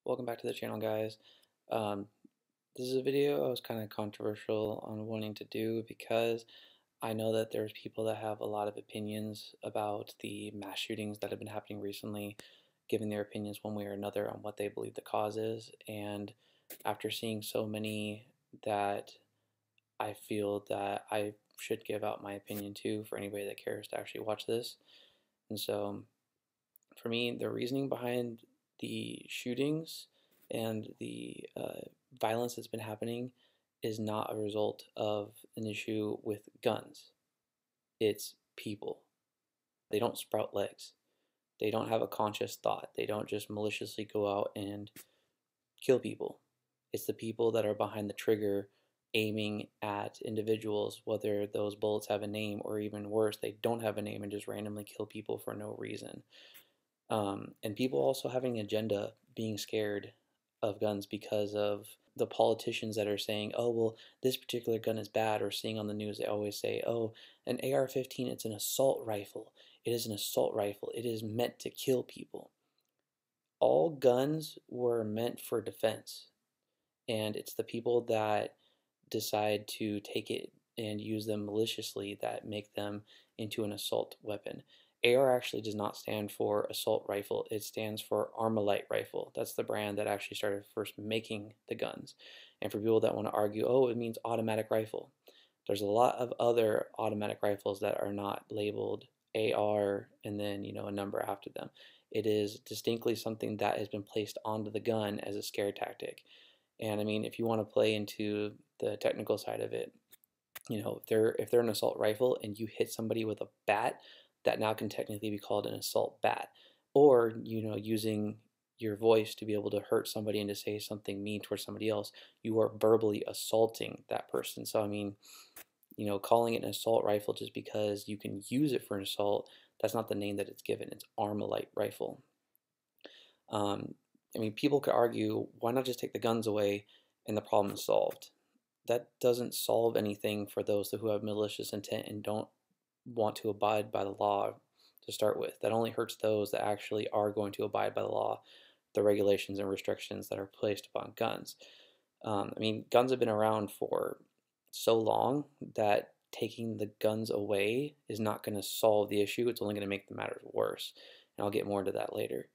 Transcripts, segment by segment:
Welcome back to the channel, guys. Um, this is a video I was kind of controversial on wanting to do because I know that there's people that have a lot of opinions about the mass shootings that have been happening recently, giving their opinions one way or another on what they believe the cause is. And after seeing so many, that I feel that I should give out my opinion too for anybody that cares to actually watch this. And so for me, the reasoning behind the shootings and the violence that's been happening is not a result of an issue with guns. It's people. They don't sprout legs. They don't have a conscious thought. They don't just maliciously go out and kill people. It's the people that are behind the trigger aiming at individuals, whether those bullets have a name or even worse, they don't have a name and just randomly kill people for no reason. And people also having an agenda, being scared of guns because of the politicians that are saying, oh, well, this particular gun is bad, or seeing on the news, they always say, oh, an AR-15, it's an assault rifle. It is an assault rifle. It is meant to kill people. All guns were meant for defense, and it's the people that decide to take it and use them maliciously that make them into an assault weapon. AR actually does not stand for assault rifle. It stands for Armalite rifle. That's the brand that actually started first making the guns. And for people that want to argue, oh, it means automatic rifle, there's a lot of other automatic rifles that are not labeled AR and then, a number after them. It is distinctly something that has been placed onto the gun as a scare tactic. And I mean, if you want to play into the technical side of it, if they're an assault rifle and you hit somebody with a bat, that now can technically be called an assault bat. Or, using your voice to be able to hurt somebody and to say something mean towards somebody else, you are verbally assaulting that person. So I mean, calling it an assault rifle just because you can use it for an assault, that's not the name that it's given. It's Armalite rifle. I mean, people could argue, why not just take the guns away and the problem is solved? That doesn't solve anything for those who have malicious intent and don't want to abide by the law to start with. That only hurts those that actually are going to abide by the law, the regulations and restrictions that are placed upon guns. I mean, guns have been around for so long that taking the guns away is not going to solve the issue. It's only going to make the matters worse. And I'll get more into that later.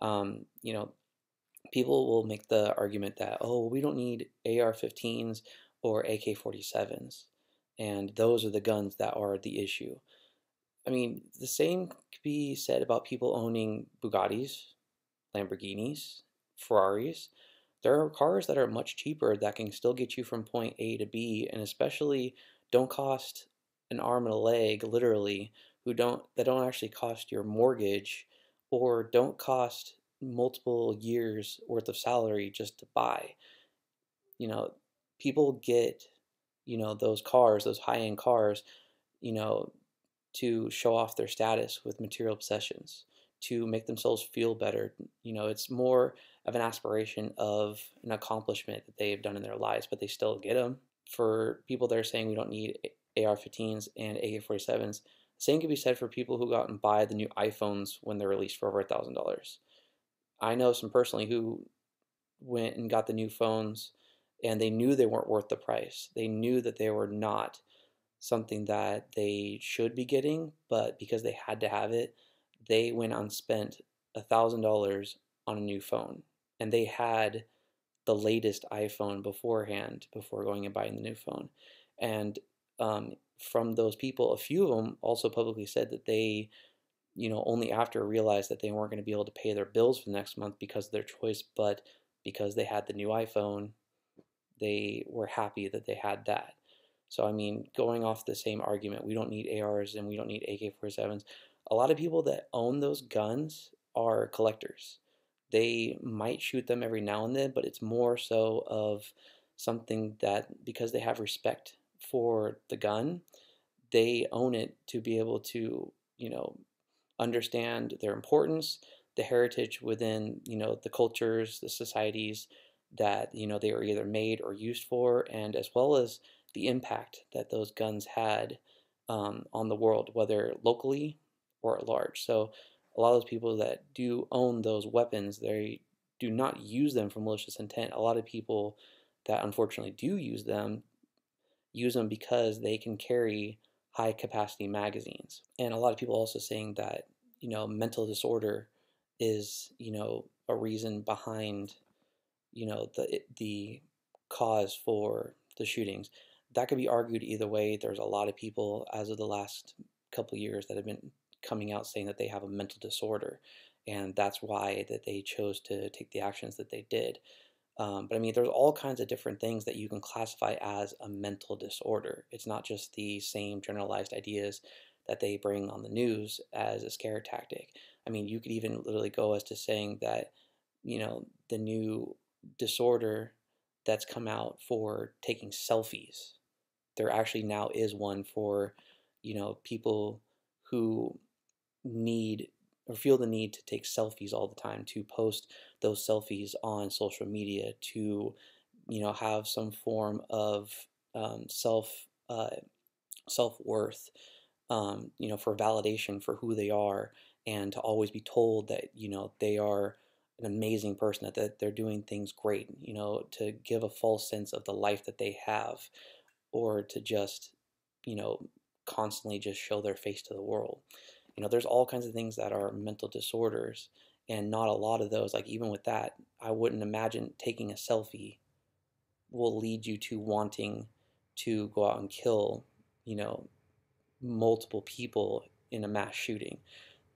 Um, you know, People will make the argument that, oh, we don't need AR-15s or AK-47s, and those are the guns that are the issue. I mean, the same could be said about people owning Bugattis, Lamborghinis, Ferraris. There are cars that are much cheaper that can still get you from point A to B, and especially don't cost an arm and a leg, literally, that don't actually cost your mortgage or don't cost multiple years worth of salary just to buy. You know, People get, those cars, those high-end cars, you know, to show off their status with material possessions, to make themselves feel better. It's more of an aspiration of an accomplishment that they've done in their lives, but they still get them. For people that are saying we don't need AR-15s and AK-47s, the same can be said for people who go out and buy the new iPhones when they're released for over $1,000. I know some personally who went and got the new phones and they knew they weren't worth the price. They knew that they were not something that they should be getting, but because they had to have it, they went and spent $1,000 on a new phone. And they had the latest iPhone beforehand before going and buying the new phone. And from those people, a few of them also publicly said that they, only after realized that they weren't going to be able to pay their bills for the next month because of their choice, but because they had the new iPhone, they were happy that they had that. So, I mean, going off the same argument, we don't need ARs and we don't need AK-47s. A lot of people that own those guns are collectors. They might shoot them every now and then, but it's more so of something that because they have respect for the gun, they own it to be able to, understand their importance, the heritage within, the cultures, the societies that, they were either made or used for, and as well as the impact that those guns had on the world, whether locally or at large. So a lot of those people that do own those weapons, they do not use them for malicious intent. A lot of people that unfortunately do use them because they can carry high capacity magazines. And a lot of people also saying that, mental disorder is, a reason behind, the cause for the shootings. That could be argued either way. There's a lot of people as of the last couple years that have been coming out saying that they have a mental disorder, and that's why that they chose to take the actions that they did. But I mean, there's all kinds of different things that you can classify as a mental disorder. It's not just the same generalized ideas that they bring on the news as a scare tactic. I mean, you could even literally go as to saying that, the new disorder that's come out for taking selfies, there actually now is one for, people who need or feel the need to take selfies all the time, to post those selfies on social media, to have some form of uh, self worth, for validation for who they are, and to always be told that they are an amazing person, that they're doing things great, to give a false sense of the life that they have, or to just you know constantly just show their face to the world. There's all kinds of things that are mental disorders, and not a lot of those, like, even with that, I wouldn't imagine taking a selfie will lead you to wanting to go out and kill, you know, multiple people in a mass shooting.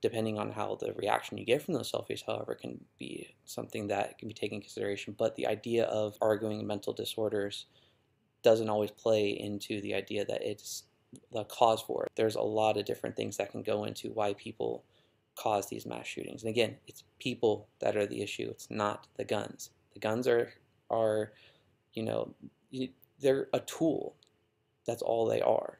Depending on how the reaction you get from those selfies, however, can be something that can be taken into consideration. But the idea of arguing mental disorders doesn't always play into the idea that it's the cause for it. There's a lot of different things that can go into why people cause these mass shootings. And again, it's people that are the issue. It's not the guns. The guns are you know, they're a tool. That's all they are.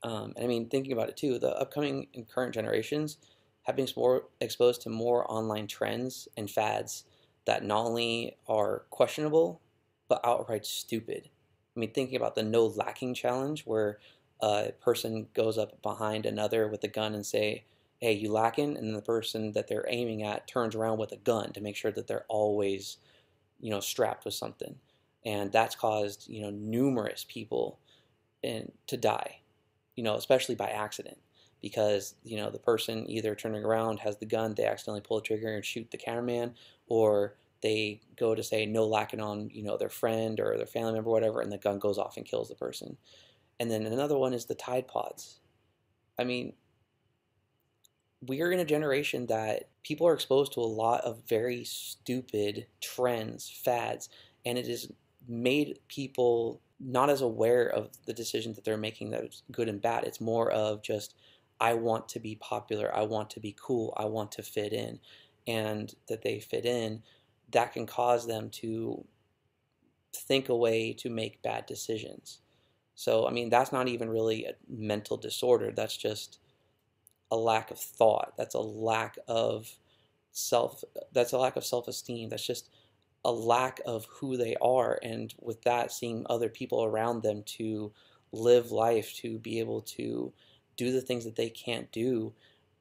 And I mean, thinking about it too, the upcoming and current generations have been more exposed to more online trends and fads that not only are questionable, but outright stupid. I mean, thinking about the no lacking challenge, where a person goes up behind another with a gun and say, "Hey, you lacking?" And then the person that they're aiming at turns around with a gun to make sure that they're always, strapped with something. And that's caused, numerous people to die, especially by accident, because the person either turning around has the gun, they accidentally pull the trigger and shoot the cameraman, or they go to say no lacking on their friend or their family member, or whatever, and the gun goes off and kills the person. And then another one is the Tide Pods. I mean, we are in a generation that people are exposed to a lot of very stupid trends, fads, and it has made people not as aware of the decisions that they're making, that it's good and bad. It's more of just, I want to be popular, I want to be cool, I want to fit in, and that they fit in, that can cause them to think a way to make bad decisions. So, I mean, that's not even really a mental disorder. That's just a lack of thought. That's a lack of self. That's a lack of self-esteem. That's just a lack of who they are. And with that, seeing other people around them to live life, to be able to do the things that they can't do,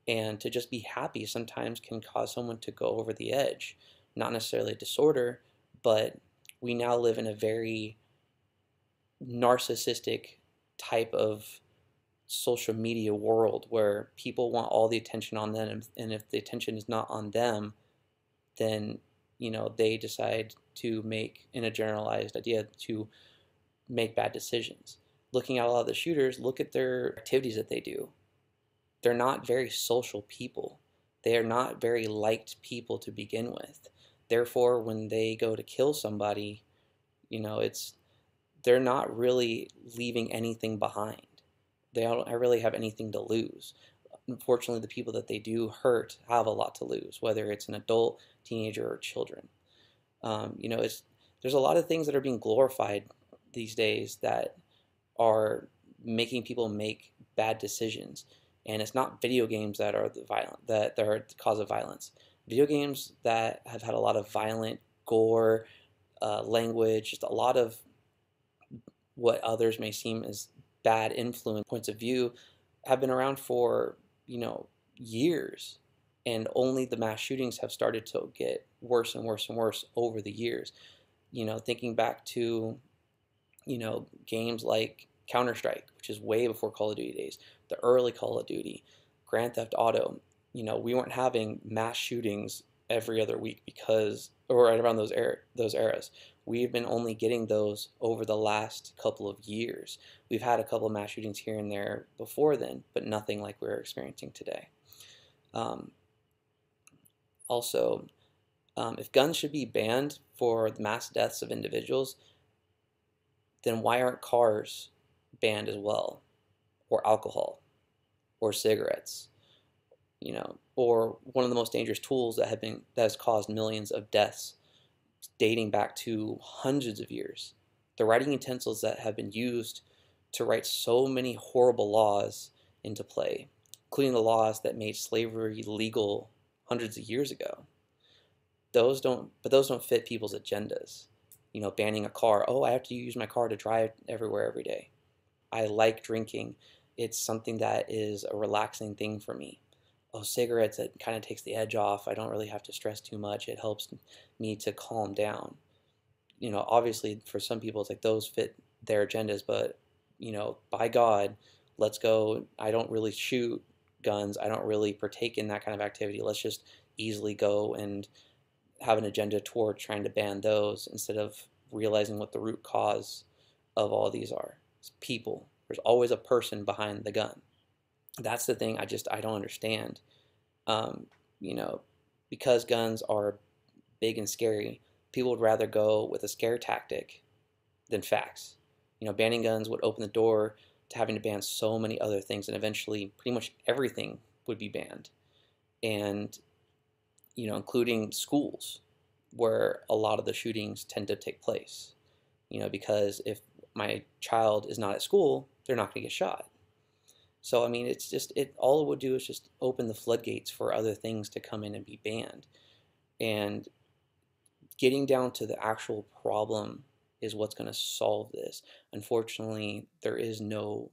and to just be happy sometimes can cause someone to go over the edge. Not necessarily a disorder, but we now live in a very narcissistic type of social media world where people want all the attention on them, and if the attention is not on them, then they decide to make, in a generalized idea, to make bad decisions. Looking at a lot of the shooters, look at their activities that they do. They're not very social people. They are not very liked people to begin with. Therefore, when they go to kill somebody, it's they're not really leaving anything behind. They don't really have anything to lose. Unfortunately, the people that they do hurt have a lot to lose, whether it's an adult, teenager, or children. It's there's a lot of things that are being glorified these days that are making people make bad decisions, and it's not video games that are that are the cause of violence. Video games that have had a lot of violent gore, language, just a lot of what others may seem as bad influence points of view, have been around for years, and only the mass shootings have started to get worse and worse and worse over the years. Thinking back to, games like Counter-Strike, which is way before Call of Duty days, the early Call of Duty, Grand Theft Auto, we weren't having mass shootings every other week because, or right around those eras. We've been only getting those over the last couple of years. We've had a couple of mass shootings here and there before then, but nothing like we're experiencing today. Um, also, if guns should be banned for the mass deaths of individuals, then why aren't cars banned as well, or alcohol, or cigarettes? Or one of the most dangerous tools that has caused millions of deaths dating back to hundreds of years. The writing utensils that have been used to write so many horrible laws into play, including the laws that made slavery legal hundreds of years ago. Those don't fit people's agendas. Banning a car. Oh, I have to use my car to drive everywhere every day. I like drinking. It's something that is a relaxing thing for me. Oh, cigarettes, it kind of takes the edge off. I don't really have to stress too much. It helps me to calm down. Obviously for some people it's like those fit their agendas, but by God, let's go. I don't really shoot guns. I don't really partake in that kind of activity. Let's just easily go and have an agenda toward trying to ban those instead of realizing what the root cause of all these are. It's people. There's always a person behind the gun. That's the thing I don't understand. Um, you know, because guns are big and scary, people would rather go with a scare tactic than facts. Banning guns would open the door to having to ban so many other things, and eventually pretty much everything would be banned. And including schools where a lot of the shootings tend to take place. Because if my child is not at school, they're not going to get shot. So I mean, it's just all it would do is just open the floodgates for other things to come in and be banned. And getting down to the actual problem is what's going to solve this. Unfortunately, there is no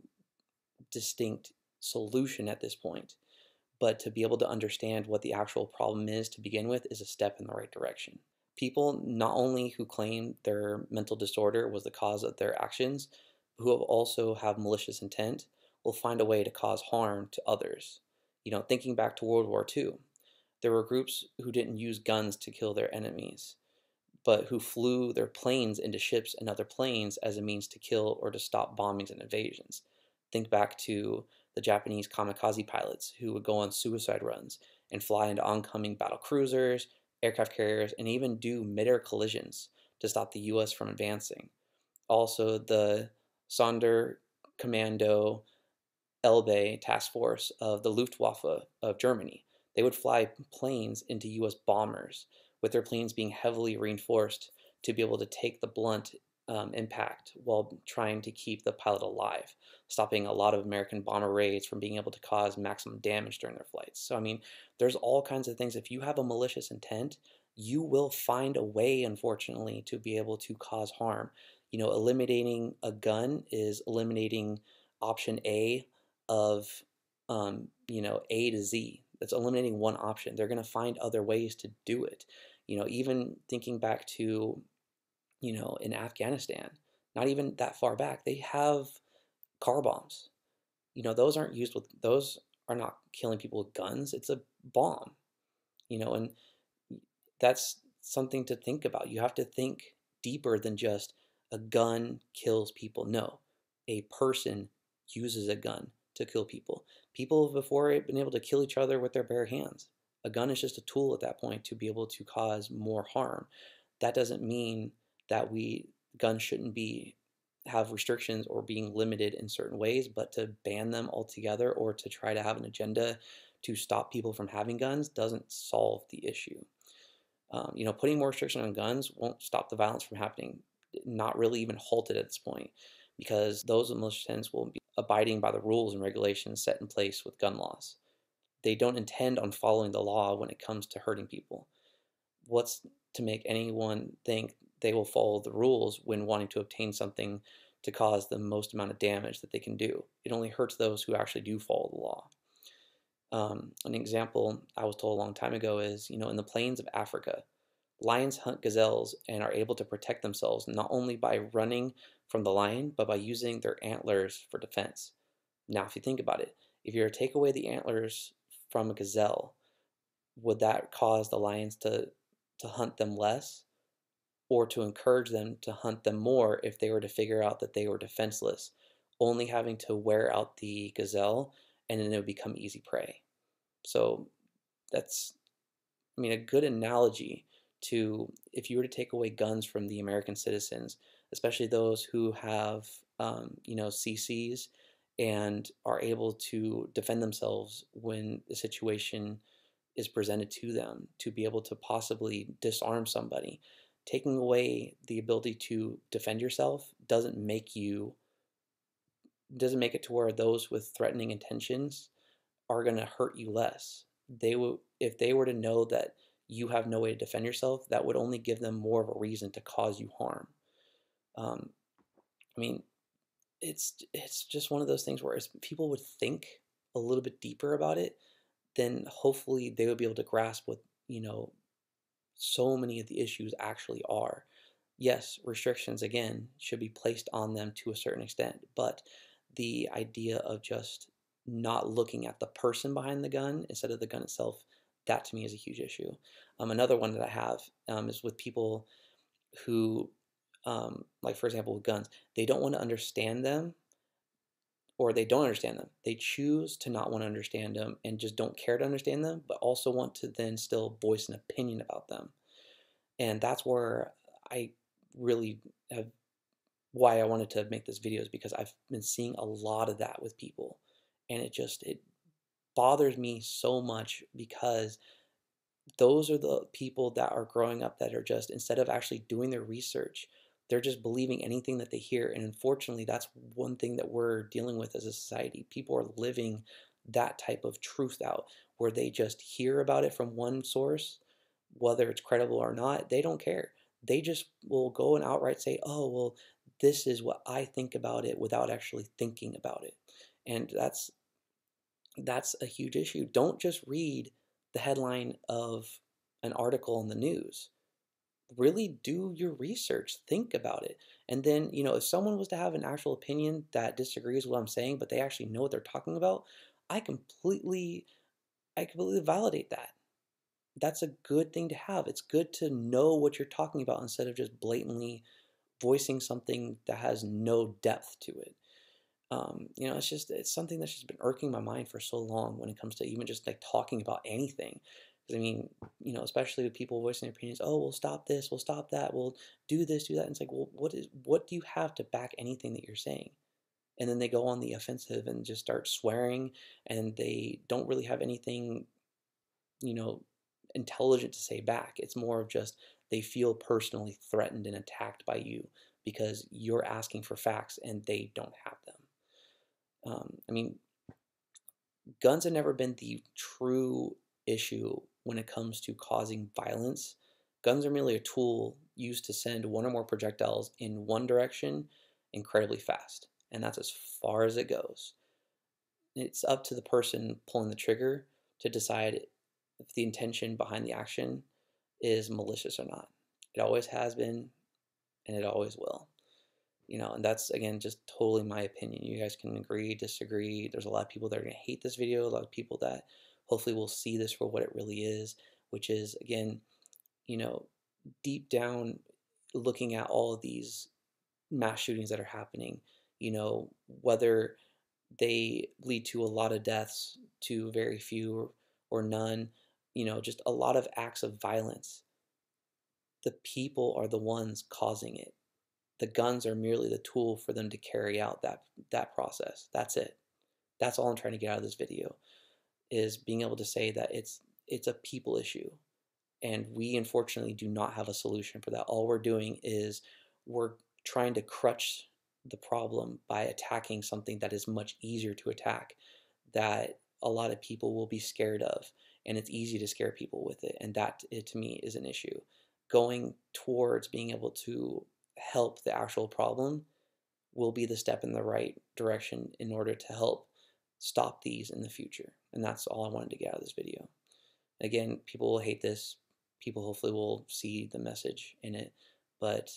distinct solution at this point. But to be able to understand what the actual problem is to begin with is a step in the right direction. People not only who claim their mental disorder was the cause of their actions, but who have also have malicious intent, will find a way to cause harm to others. Thinking back to World War II, there were groups who didn't use guns to kill their enemies, but who flew their planes into ships and other planes as a means to kill or to stop bombings and invasions. Think back to the Japanese kamikaze pilots who would go on suicide runs and fly into oncoming battle cruisers, aircraft carriers, and even do mid-air collisions to stop the US from advancing. Also, the Sonderkommando Elbe task force of the Luftwaffe of Germany. They would fly planes into US bombers, with their planes being heavily reinforced to be able to take the blunt impact while trying to keep the pilot alive, stopping a lot of American bomber raids from being able to cause maximum damage during their flights. So, I mean, there's all kinds of things. If you have a malicious intent, you will find a way, unfortunately, to be able to cause harm. Eliminating a gun is eliminating option A of A to Z. That's eliminating one option. They're going to find other ways to do it. Even thinking back to in Afghanistan, not even that far back, they have car bombs. Those are not killing people with guns. It's a bomb. And that's something to think about. You have to think deeper than just a gun kills people. No, a person uses a gun to kill people. People have before been able to kill each other with their bare hands. A gun is just a tool at that point to be able to cause more harm. That doesn't mean that guns shouldn't have restrictions or being limited in certain ways, but to ban them altogether or to try to have an agenda to stop people from having guns doesn't solve the issue. Putting more restriction on guns won't stop the violence from happening, not really even halted at this point, because those militias will be abiding by the rules and regulations set in place with gun laws. They don't intend on following the law when it comes to hurting people. What's to make anyone think they will follow the rules when wanting to obtain something to cause the most amount of damage that they can do? It only hurts those who actually do follow the law. An example I was told a long time ago is, in the plains of Africa, Lions hunt gazelles and are able to protect themselves not only by running from the lion, but by using their antlers for defense. Now, if you think about it, if you were to take away the antlers from a gazelle, would that cause the lions to hunt them less, or to encourage them to hunt them more if they were to figure out that they were defenseless, only having to wear out the gazelle and then it would become easy prey? So that's, I mean, a good analogy to if you were to take away guns from the American citizens, especially those who have, CCs and are able to defend themselves when the situation is presented to them, to be able to possibly disarm somebody. Taking away the ability to defend yourself doesn't make it to where those with threatening intentions are going to hurt you less. They will, if they were to know that you have no way to defend yourself, that would only give them more of a reason to cause you harm. Um, I mean, it's just one of those things where if people would think a little bit deeper about it, then hopefully they would be able to grasp what, so many of the issues actually are. Yes, restrictions again should be placed on them to a certain extent, but the idea of just not looking at the person behind the gun instead of the gun itself, that to me is a huge issue. Another one that I have is with people who, like for example, with guns, they don't want to understand them, or they don't understand them. They choose to not want to understand them and just don't care to understand them, but also want to then still voice an opinion about them. And that's where I really have, why I wanted to make this video, is because I've been seeing a lot of that with people, and it bothers me so much, because those are the people that are growing up that are just, instead of actually doing their research, they're just believing anything that they hear. And unfortunately, that's one thing that we're dealing with as a society. People are living that type of truth out, where they just hear about it from one source, whether it's credible or not, they don't care. They just will go and outright say, oh, well, this is what I think about it, without actually thinking about it. And that's a huge issue. Don't just read the headline of an article in the news. Really do your research, think about it. And then, if someone was to have an actual opinion that disagrees with what I'm saying, but they actually know what they're talking about, I completely I completely validate that. That's a good thing to have. It's good to know what you're talking about instead of just blatantly voicing something that has no depth to it. It's something that's just been irking my mind for so long when it comes to even just like talking about anything. 'Cause I mean, especially with people voicing their opinions, oh, we'll stop this, we'll stop that, we'll do this, do that. And it's like, well, what do you have to back anything that you're saying? And then they go on the offensive and just start swearing, and they don't really have anything, you know, intelligent to say back. It's more of just they feel personally threatened and attacked by you because you're asking for facts and they don't have them. I mean, guns have never been the true issue when it comes to causing violence. Guns are merely a tool used to send one or more projectiles in one direction incredibly fast, and that's as far as it goes. It's up to the person pulling the trigger to decide if the intention behind the action is malicious or not. It always has been, and it always will. And that's again just totally my opinion. You guys can agree, disagree. There's a lot of people that are gonna hate this video, a lot of people that hopefully will see this for what it really is, which is again, you know, deep down looking at all of these mass shootings that are happening, whether they lead to a lot of deaths, to very few or none, just a lot of acts of violence. The people are the ones causing it. The guns are merely the tool for them to carry out that process. That's it. That's all I'm trying to get out of this video, is being able to say that it's a people issue, and we unfortunately do not have a solution for that. All we're doing is we're trying to crutch the problem by attacking something that is much easier to attack, that a lot of people will be scared of, and it's easy to scare people with it, and that, it to me, is an issue. Going towards being able to help the actual problem will be the step in the right direction in order to help stop these in the future. And that's all I wanted to get out of this video. Again, people will hate this. people hopefully will see the message in it. But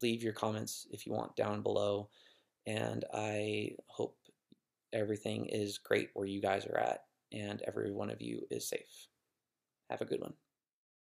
leave your comments if you want down below, and I hope everything is great where you guys are at, and every one of you is safe. Have a good one.